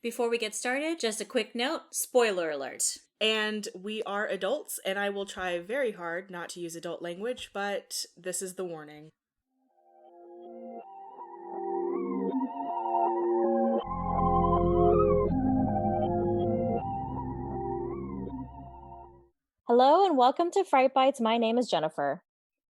Before we get started, just a quick note, spoiler alert. And we are adults, and I will try very hard not to use adult language, but this is the warning. Hello and welcome to Fright Bites. My name is Jennifer.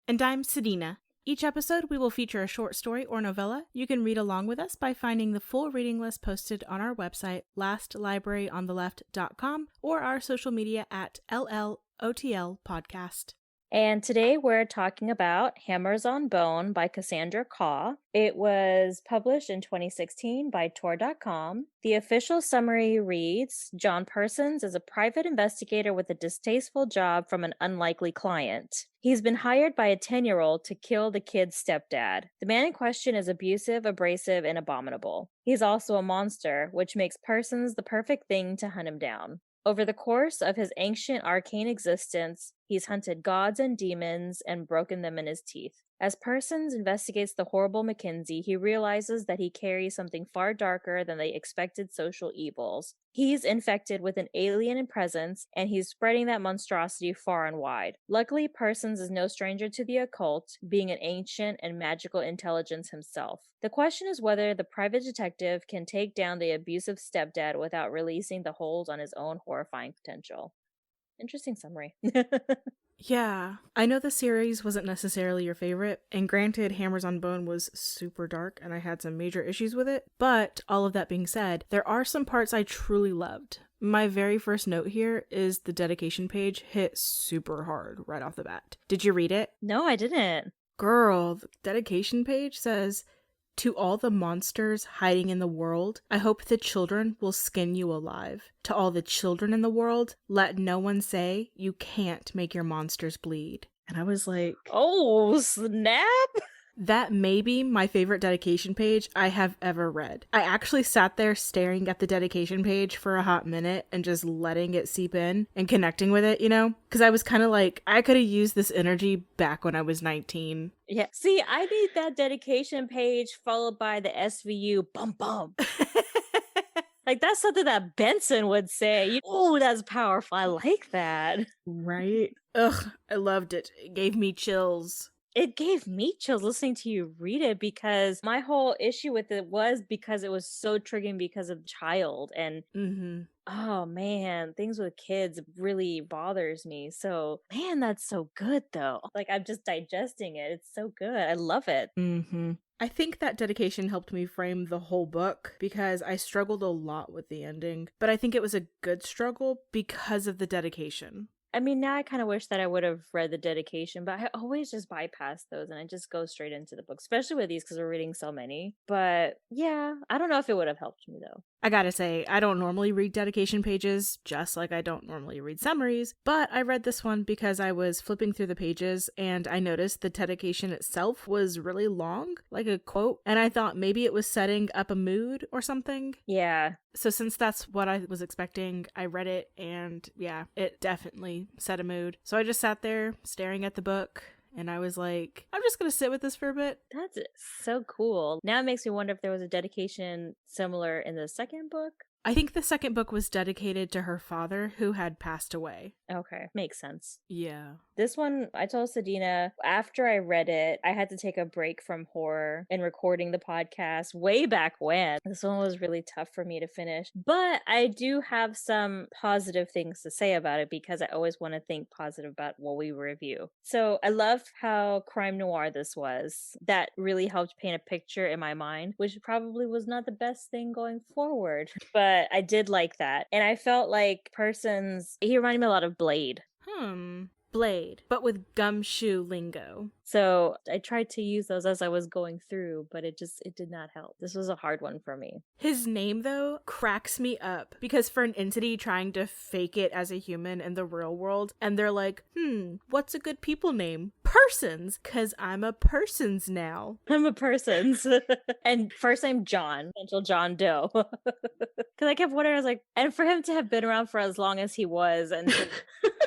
And I'm Sedina. Each episode, we will feature a short story or novella. You can read along with us by finding the full reading list posted on our website, lastlibraryonTheLeft.com, or our social media at LLOTL Podcast. And today we're talking about Hammers on Bone by Cassandra Khaw. It was published in 2016 by Tor.com. The official summary reads, John Persons is a private investigator with a distasteful job from an unlikely client. He's been hired by a 10-year-old to kill the kid's stepdad. The man in question is abusive, abrasive, and abominable. He's also a monster, which makes Persons the perfect thing to hunt him down. Over the course of his ancient arcane existence, he's hunted gods and demons and broken them in his teeth. As Persons investigates the horrible Mackenzie, he realizes that he carries something far darker than the expected social evils. He's infected with an alien presence, and he's spreading that monstrosity far and wide. Luckily, Persons is no stranger to the occult, being an ancient and magical intelligence himself. The question is whether the private detective can take down the abusive stepdad without releasing the hold on his own horrifying potential. Interesting summary. Yeah, I know the series wasn't necessarily your favorite, and granted, Hammers on Bone was super dark and I had some major issues with it, but all of that being said, there are some parts I truly loved. My very first note here is the dedication page hit super hard right off the bat. Did you read it? No, I didn't. Girl, the dedication page says, to all the monsters hiding in the world, I hope the children will skin you alive. To all the children in the world, let no one say you can't make your monsters bleed. And I was like, oh, snap! That may be my favorite dedication page I have ever read. I actually sat there staring at the dedication page for a hot minute and just letting it seep in and connecting with it, you know? Because I was kind of like, I could have used this energy back when I was 19. Yeah, see, I need that dedication page followed by the SVU bum bum. Like, that's something that Benson would say. Oh, that's powerful. I like that. Right? Ugh, I loved it. It gave me chills. It gave me chills listening to you read it because my whole issue with it was because it was so triggering because of the child. And oh man, things with kids really bothers me. So man, that's so good though. Like I'm just digesting it. It's so good. I love it. I think that dedication helped me frame the whole book because I struggled a lot with the ending, but I think it was a good struggle because of the dedication. I mean, now I kind of wish that I would have read the dedication, but I always just bypass those and I just go straight into the book, especially with these because we're reading so many. But yeah, I don't know if it would have helped me though. I gotta say, I don't normally read dedication pages, just like I don't normally read summaries, but I read this one because I was flipping through the pages and I noticed the dedication itself was really long, like a quote, and I thought maybe it was setting up a mood or something. Yeah. So since that's what I was expecting, I read it and yeah, it definitely set a mood. So I just sat there staring at the book. And I was like, I'm just going to sit with this for a bit. That's so cool. Now it makes me wonder if there was a dedication similar in the second book. I think the second book was dedicated to her father who had passed away. Okay, makes sense. Yeah. This one, I told Sedina, after I read it, I had to take a break from horror and recording the podcast way back when. This one was really tough for me to finish. But I do have some positive things to say about it because I always want to think positive about what we review. So I loved how crime noir this was. That really helped paint a picture in my mind, which probably was not the best thing going forward. But I did like that. And I felt like Persons, he reminded me a lot of Blade. Blade, but with gumshoe lingo. So I tried to use those as I was going through, but it did not help. This was a hard one for me. His name, though, cracks me up because for an entity trying to fake it as a human in the real world, and they're like, what's a good people name? Persons, because I'm a Persons now. I'm a Persons. And first name John, until John Doe. Because I kept wondering, I was like, and for him to have been around for as long as he was, and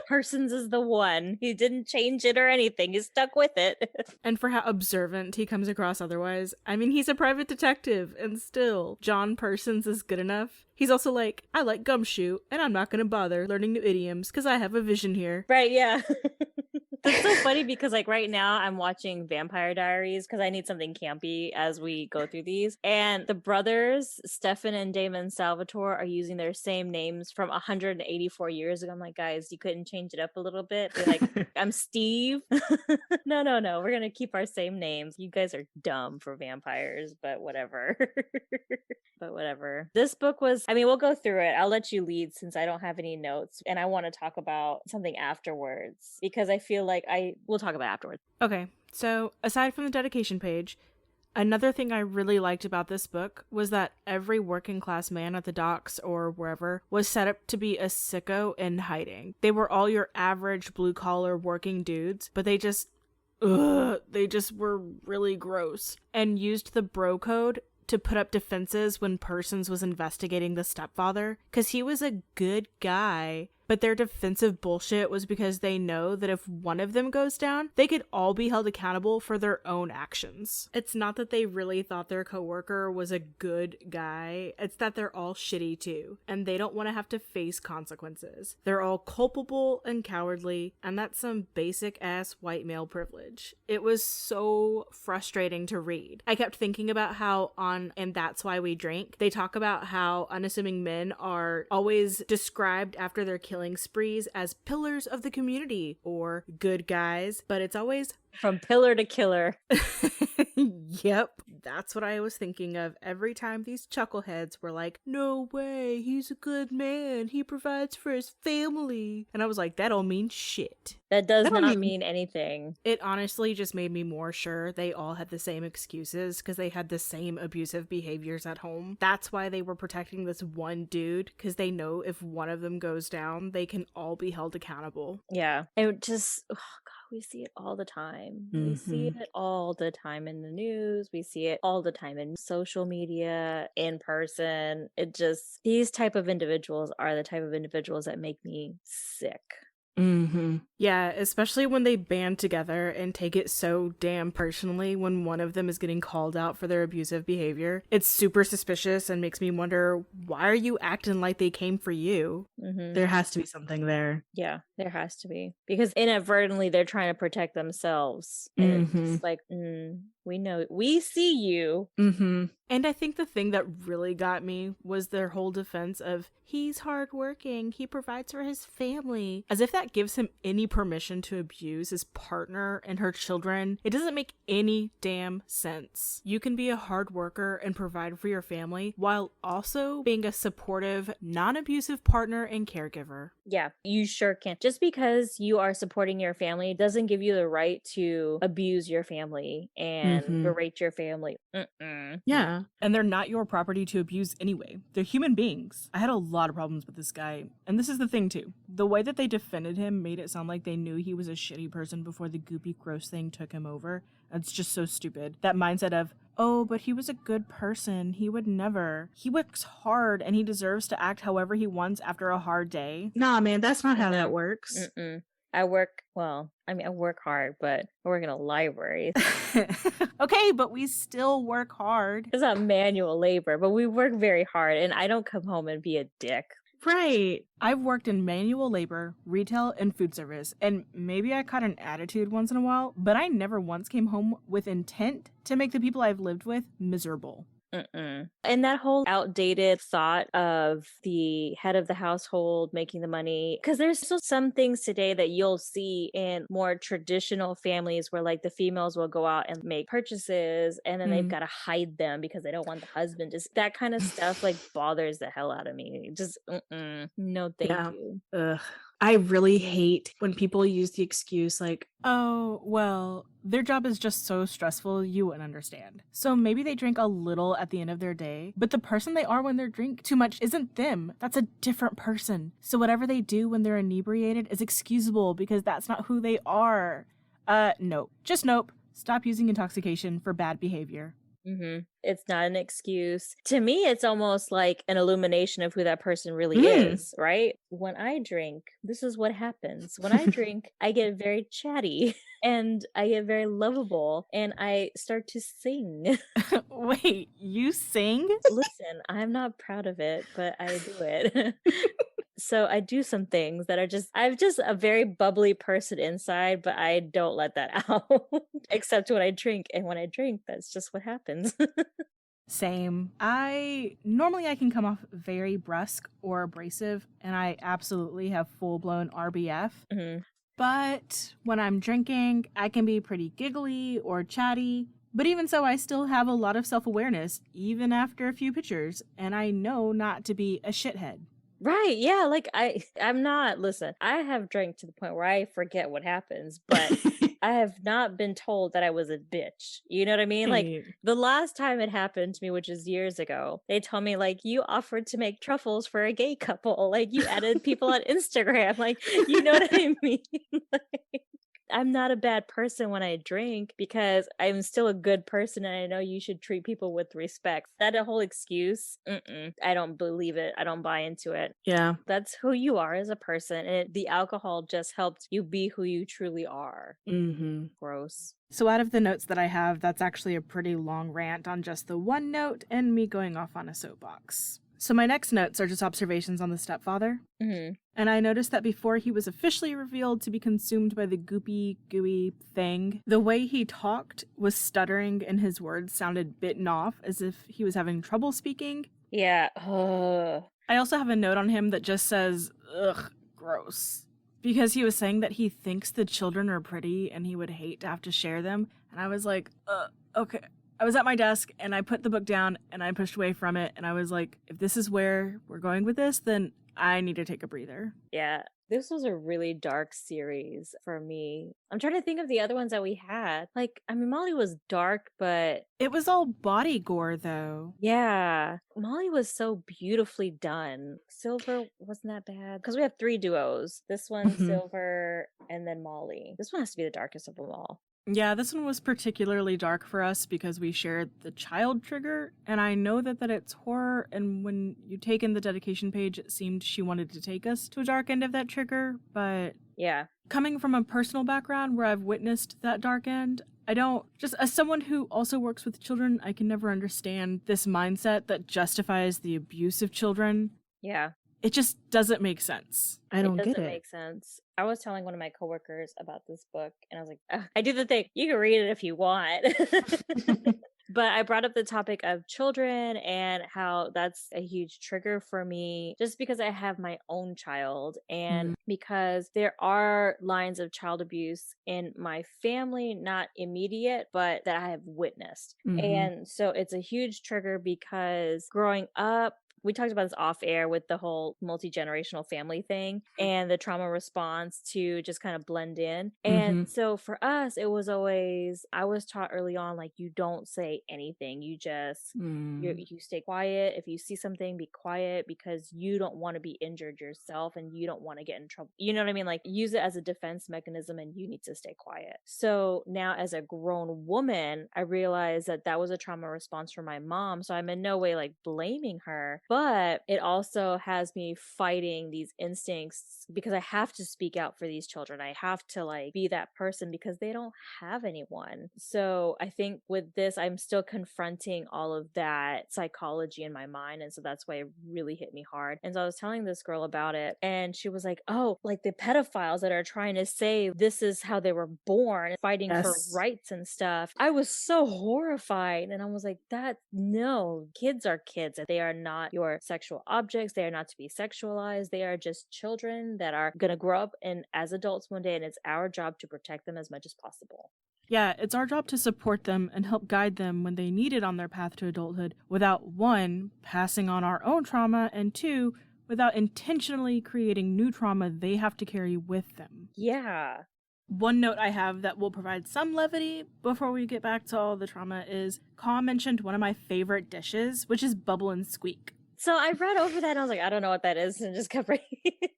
Persons is the one. He didn't change it or anything. He stuck with it. it. And for how observant he comes across otherwise. I mean, he's a private detective, and still, John Parsons is good enough. He's also like, I like gumshoe, and I'm not gonna bother learning new idioms, because I have a vision here. Right, yeah. That's so funny because like right now I'm watching Vampire Diaries because I need something campy as we go through these. And the brothers, Stefan and Damon Salvatore, are using their same names from 184 years ago. I'm like, guys, you couldn't change it up a little bit? Be like, I'm Steve. No. We're going to keep our same names. You guys are dumb for vampires, but whatever. But whatever. This book was, I mean, we'll go through it. I'll let you lead since I don't have any notes. And I want to talk about something afterwards because I feel like we'll talk about afterwards. Okay, so aside from the dedication page, another thing I really liked about this book was that every working class man at the docks or wherever was set up to be a sicko in hiding. They were all your average blue collar working dudes, but they just were really gross and used the bro code to put up defenses when Parsons was investigating the stepfather, because he was a good guy. But their defensive bullshit was because they know that if one of them goes down, they could all be held accountable for their own actions. It's not that they really thought their coworker was a good guy. It's that they're all shitty too, and they don't want to have to face consequences. They're all culpable and cowardly, and that's some basic ass white male privilege. It was so frustrating to read. I kept thinking about how on And That's Why We Drink, they talk about how unassuming men are always described after their killing sprees as pillars of the community or good guys, but it's always from pillar to killer. Yep, that's what I was thinking of every time these chuckleheads were like, no way, he's a good man, he provides for his family. And I was like, that don't mean shit. That does not mean anything. It honestly just made me more sure they all had the same excuses because they had the same abusive behaviors at home. That's why they were protecting this one dude, because they know if one of them goes down, they can all be held accountable. Yeah. It just, oh God, we see it all the time. We see it all the time in the news. We see it all the time in social media, in person. It just, these type of individuals are the type of individuals that make me sick. Yeah, especially when they band together and take it so damn personally when one of them is getting called out for their abusive behavior. It's super suspicious and makes me wonder, why are you acting like they came for you? There has to be something there. Yeah, there has to be. Because inadvertently they're trying to protect themselves. And it's just like, we know, we see you. And I think the thing that really got me was their whole defense of, he's hardworking, he provides for his family. As if that gives him any permission to abuse his partner and her children. It doesn't make any damn sense. You can be a hard worker and provide for your family while also being a supportive, non-abusive partner and caregiver. Yeah, you sure can. Just because you are supporting your family doesn't give you the right to abuse your family and berate your family. Yeah, and they're not your property to abuse anyway. They're human beings. I had a lot of problems with this guy. And this is the thing too. The way that they defended him made it sound like they knew he was a shitty person before the goopy gross thing took him over. It's just so stupid. That mindset of, oh, but he was a good person. He would never. He works hard and he deserves to act however he wants after a hard day. Nah, man, that's not how that works. I work hard, but I work in a library. Okay, but we still work hard. It's not manual labor, but we work very hard, and I don't come home and be a dick. Right. I've worked in manual labor, retail, and food service, and maybe I caught an attitude once in a while, but I never once came home with intent to make the people I've lived with miserable. And that whole outdated thought of the head of the household making the money, because there's still some things today that you'll see in more traditional families where like the females will go out and make purchases and then they've got to hide them because they don't want the husband. Just that kind of stuff like bothers the hell out of me. Just no thank you. Ugh. I really hate when people use the excuse like, oh, well, their job is just so stressful you wouldn't understand. So maybe they drink a little at the end of their day, but the person they are when they drink too much isn't them. That's a different person. So whatever they do when they're inebriated is excusable because that's not who they are. Nope. Just nope. Stop using intoxication for bad behavior. It's not an excuse. To me, it's almost like an illumination of who that person really Mm. is, right? When I drink, this is what happens. When I drink, I get very chatty and I get very lovable and I start to sing. Wait, you sing? Listen, I'm not proud of it, but I do it. So I do some things that are just, I'm just a very bubbly person inside, but I don't let that out except when I drink. And when I drink, that's just what happens. Same. I can come off very brusque or abrasive, and I absolutely have full-blown RBF. Mhm. But when I'm drinking, I can be pretty giggly or chatty. But even so, I still have a lot of self-awareness, even after a few pictures, and I know not to be a shithead. Right. Yeah. Like I'm not, listen, I have drank to the point where I forget what happens, but I have not been told that I was a bitch. You know what I mean? Like Right. the last time it happened to me, which is years ago, they told me like you offered to make truffles for a gay couple. Like you added people on Instagram. Like, you know what I mean? Like, I'm not a bad person when I drink because I'm still a good person and I know you should treat people with respect. That a whole excuse, I don't believe it. I don't buy into it. Yeah. That's who you are as a person. And the alcohol just helped you be who you truly are. Mm-hmm. Gross. So out of the notes that I have, that's actually a pretty long rant on just the one note and me going off on a soapbox. So my next notes are just observations on the stepfather. Mm-hmm. And I noticed that before he was officially revealed to be consumed by the goopy, gooey thing, the way he talked was stuttering and his words sounded bitten off as if he was having trouble speaking. Yeah. Ugh. I also have a note on him that just says, ugh, gross. Because he was saying that he thinks the children are pretty and he would hate to have to share them. And I was like, okay. I was at my desk and I put the book down and I pushed away from it. And I was like, if this is where we're going with this, then I need to take a breather. Yeah. This was a really dark series for me. I'm trying to think of the other ones that we had. Like, I mean, Molly was dark, but It was all body gore, though. yeah, Molly was so beautifully done. Silver wasn't that bad because we have 3 duos. This one, Mhm. Silver, and then Molly. This one has to be the darkest of them all. Yeah, this one was particularly dark for us because we shared the child trigger, and I know that it's horror, and when you take in the dedication page, it seemed she wanted to take us to a dark end of that trigger, but Yeah. coming from a personal background where I've witnessed that dark end, I don't, just as someone who also works with children, I can never understand this mindset that justifies the abuse of children. Yeah. It just doesn't make sense. I don't It get doesn't it. make sense. I was telling one of my coworkers about this book, and I was like, "Ugh, I do the thing. You can read it if you want." But I brought up the topic of children and how that's a huge trigger for me just because I have my own child and because there are lines of child abuse in my family, not immediate, but that I have witnessed. Mhm. And so it's a huge trigger because growing up, we talked about this off air with the whole multi-generational family thing and the trauma response to just kind of blend in. And Mhm. so for us, it was always, I was taught early on, like, you don't say anything. You just, you stay quiet. If you see something, be quiet because you don't want to be injured yourself and you don't want to get in trouble. You know what I mean? Like, use it as a defense mechanism and you need to stay quiet. So now as a grown woman, I realized that that was a trauma response from my mom. So I'm in no way like blaming her, but it also has me fighting these instincts because I have to speak out for these children. I have to like be that person because they don't have anyone. So I think with this, I'm still confronting all of that psychology in my mind. And so that's why it really hit me hard. And so I was telling this girl about it and she was like, oh, like the pedophiles that are trying to say this is how they were born, fighting for Yes. rights and stuff. I was so horrified. And I was like, no, kids are kids. They are not your sexual objects. They are not to be sexualized. They are just children that are going to grow up and as adults one day. And it's our job to protect them as much as possible. Yeah, it's our job to support them and help guide them when they need it on their path to adulthood without, 1, passing on our own trauma, and 2, without intentionally creating new trauma they have to carry with them. Yeah. One note I have that will provide some levity before we get back to all the trauma is Khaw mentioned one of my favorite dishes, which is Bubble and Squeak. So I read over that and I was like, I don't know what that is, and just kept reading.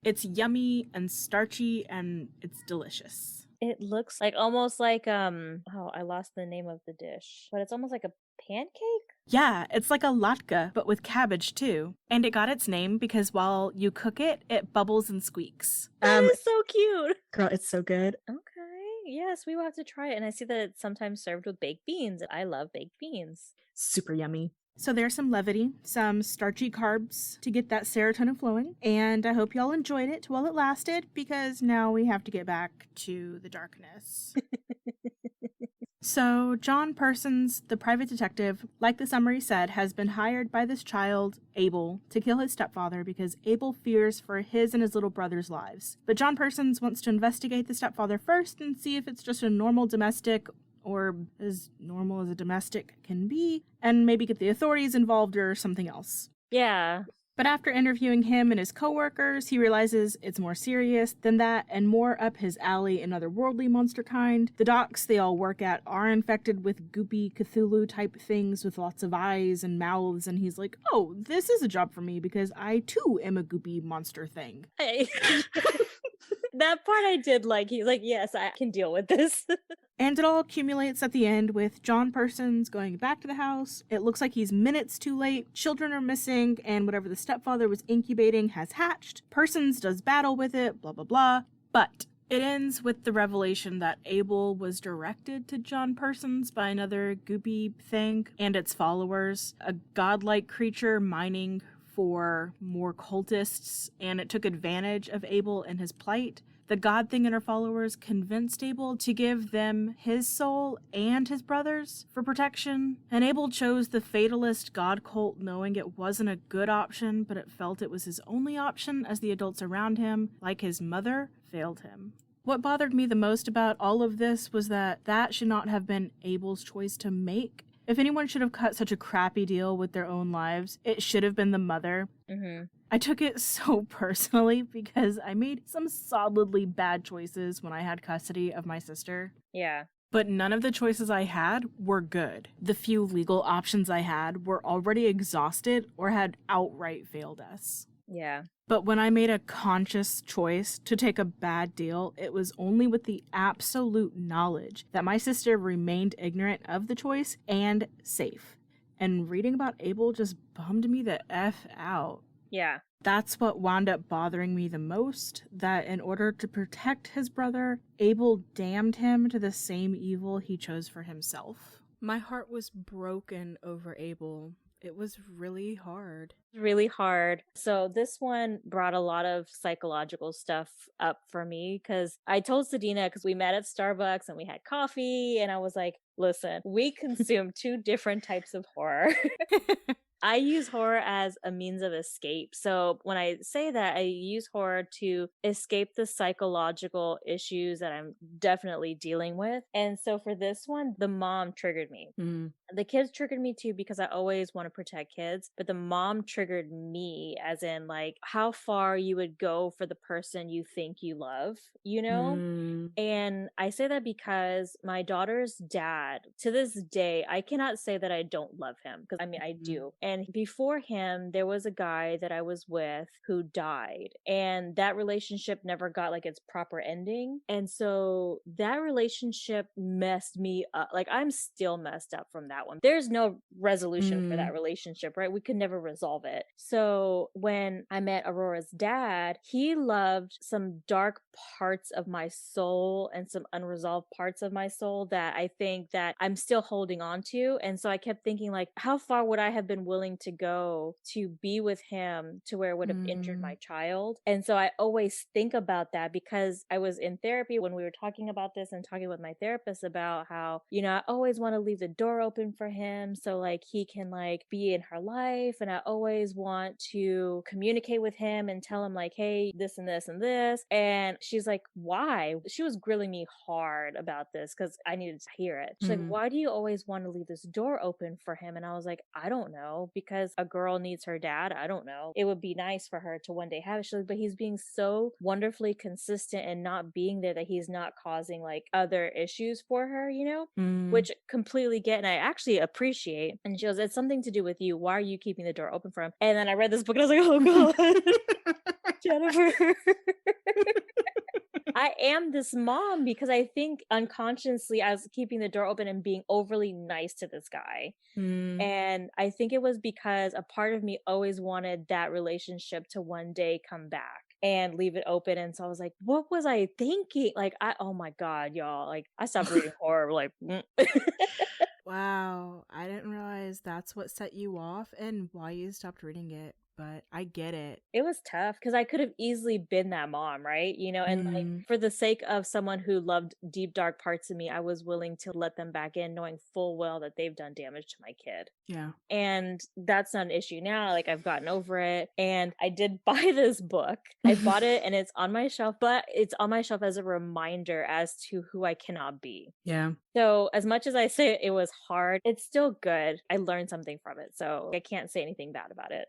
It's yummy and starchy and it's delicious. It looks like almost like oh, I lost the name of the dish, but it's almost like a pancake? Yeah, it's like a latke, but with cabbage too. And it got its name because while you cook it, it bubbles and squeaks. That is so cute. Girl, it's so good. Okay. Yes, we will have to try it. And I see that it's sometimes served with baked beans. I love baked beans. Super yummy. So there's some levity, some starchy carbs to get that serotonin flowing, and I hope y'all enjoyed it while it lasted, because now we have to get back to the darkness. So John Persons, the private detective, like the summary said, has been hired by this child, Abel, to kill his stepfather because Abel fears for his and his little brother's lives. But John Persons wants to investigate the stepfather first and see if it's just a normal domestic, or as normal as a domestic can be, and maybe get the authorities involved or something else. Yeah. But after interviewing him and his coworkers, he realizes it's more serious than that and more up his alley in otherworldly monster kind. The docks they all work at are infected with goopy Cthulhu type things with lots of eyes and mouths, and he's like, oh, this is a job for me because I too am a goopy monster thing. Hey. That part I did like. He's like, yes, I can deal with this. And it all accumulates at the end with John Persons going back to the house. It looks like he's minutes too late. Children are missing, and whatever the stepfather was incubating has hatched. Persons does battle with it, blah, blah, blah. But it ends with the revelation that Abel was directed to John Persons by another goopy thing and its followers, a godlike creature mining for more cultists, and it took advantage of Abel and his plight. The god thing and her followers convinced Abel to give them his soul and his brother's for protection, and Abel chose the fatalist god cult knowing it wasn't a good option, but it felt it was his only option as the adults around him, like his mother, failed him. What bothered me the most about all of this was that should not have been Abel's choice to make. If anyone should have cut such a crappy deal with their own lives, it should have been the mother. Mm-hmm. I took it so personally because I made some solidly bad choices when I had custody of my sister. Yeah. But none of the choices I had were good. The few legal options I had were already exhausted or had outright failed us. Yeah. But when I made a conscious choice to take a bad deal, it was only with the absolute knowledge that my sister remained ignorant of the choice and safe. And reading about Abel just bummed me the F out. Yeah. That's what wound up bothering me the most, that in order to protect his brother, Abel damned him to the same evil he chose for himself. My heart was broken over Abel. It was really hard. Really hard. So this one brought a lot of psychological stuff up for me because I told Sedina, because we met at Starbucks and we had coffee, and I was like, listen, we consume two different types of horror. I use horror as a means of escape. So when I say that, I use horror to escape the psychological issues that I'm definitely dealing with. And so for this one, the mom triggered me. The kids triggered me too because I always want to protect kids, but the mom triggered me as in like how far you would go for the person you think you love, you know? And I say that because my daughter's dad, to this day, I cannot say that I don't love him because I mean, I do. And before him, there was a guy that I was with who died, and that relationship never got like its proper ending. And so that relationship messed me up. Like I'm still messed up from that one. There's no resolution for that relationship, right? We could never resolve it. So when I met Aurora's dad, he loved some dark parts of my soul and some unresolved parts of my soul that I think that I'm still holding on to. And so I kept thinking like, how far would I have been willing to go to be with him to where it would have injured my child? And so I always think about that because I was in therapy when we were talking about this and talking with my therapist about how, you know, I always want to leave the door open for him so like he can like be in her life, and I always want to communicate with him and tell him like, hey, this and this and this. And she's like, why? She was grilling me hard about this because I needed to hear it. She's like, why do you always want to leave this door open for him? And I was like, I don't know, because a girl needs her dad. I don't know. It would be nice for her to one day have it. She's like, but he's being so wonderfully consistent and not being there that he's not causing like other issues for her, you know, which completely get, and I actually appreciate. And she goes, it's something to do with you. Why are you keeping the door open for him? And then I read this book and I was like, oh God, Jennifer. I am this mom because I think unconsciously I was keeping the door open and being overly nice to this guy. Mm, And I think it was because a part of me always wanted that relationship to one day come back and leave it open. And so I was like, what was I thinking? Like, oh my God, y'all. Like, I stopped reading horror. Like, wow, I didn't realize that's what set you off and why you stopped reading it, but I get it. it was tough because I could have easily been that mom, right? And like Mm, for the sake of someone who loved deep, dark parts of me, I was willing to let them back in, knowing full well that they've done damage to my kid. yeah. And that's not an issue now. Like I've gotten over it. And I did buy this book. I bought it and it's on my shelf, but it's on my shelf as a reminder as to who I cannot be. Yeah. So as much as I say it was hard, it's still good. I learned something from it. So I can't say anything bad about it.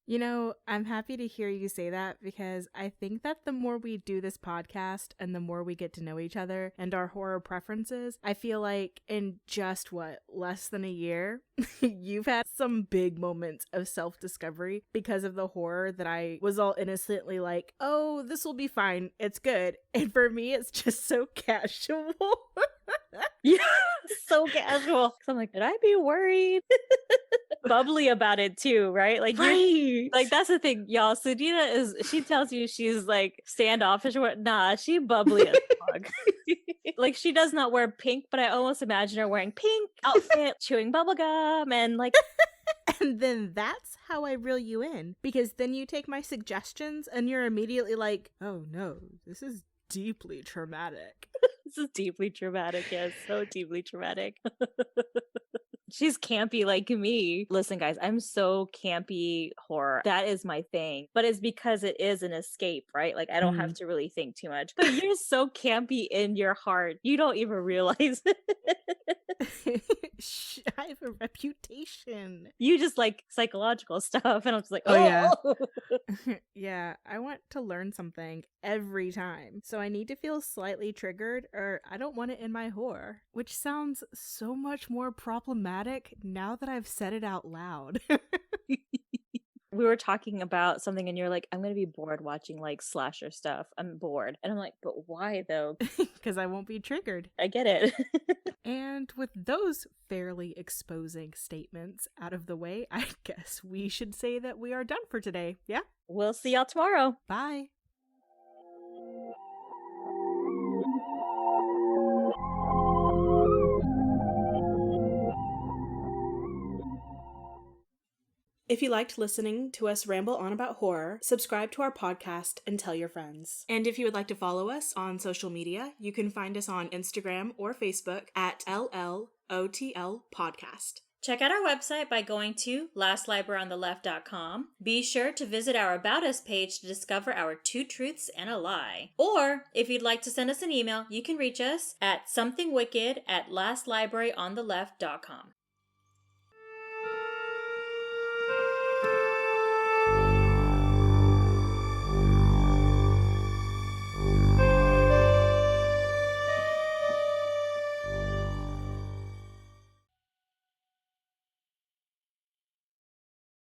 You know, I'm happy to hear you say that because I think that the more we do this podcast and the more we get to know each other and our horror preferences, I feel like in just less than a year, you've had some big moments of self-discovery because of the horror that I was all innocently like, oh, this will be fine. It's good. And for me, it's just so casual. Yeah, so casual. So I'm like, did I be worried? Bubbly about it too, right? Like, Right. like that's the thing, y'all. Sudina she tells you she's like standoffish. Nah, she bubbly as fuck. Like she does not wear pink, but I almost imagine her wearing pink outfit, chewing bubblegum, and like. And then that's how I reel you in, because then you take my suggestions and you're immediately like, oh no, this is deeply traumatic. This is deeply traumatic. Yes, so deeply traumatic. She's campy like me. Listen, guys, I'm so campy horror. That is my thing. But it's because it is an escape, right? Like I don't have to really think too much. But you're so campy in your heart. You don't even realize it. I have a reputation. You just like psychological stuff. And I'm just like, Oh, yeah. yeah. Yeah, I want to learn something every time. So I need to feel slightly triggered or I don't want it in my horror, which sounds so much more problematic now that I've said it out loud. We were talking about something and you're like, I'm going to be bored watching like slasher stuff. I'm bored. And I'm like, but why though? Because I won't be triggered. I get it. And with those fairly exposing statements out of the way, I guess we should say that we are done for today. Yeah? We'll see y'all tomorrow. Bye. If you liked listening to us ramble on about horror, subscribe to our podcast and tell your friends. And if you would like to follow us on social media, you can find us on Instagram or Facebook at LLOTL Podcast. Check out our website by going to lastlibraryontheleft.com. Be sure to visit our About Us page to discover our 2 truths and a lie. Or, if you'd like to send us an email, you can reach us at somethingwicked@lastlibraryontheleft.com.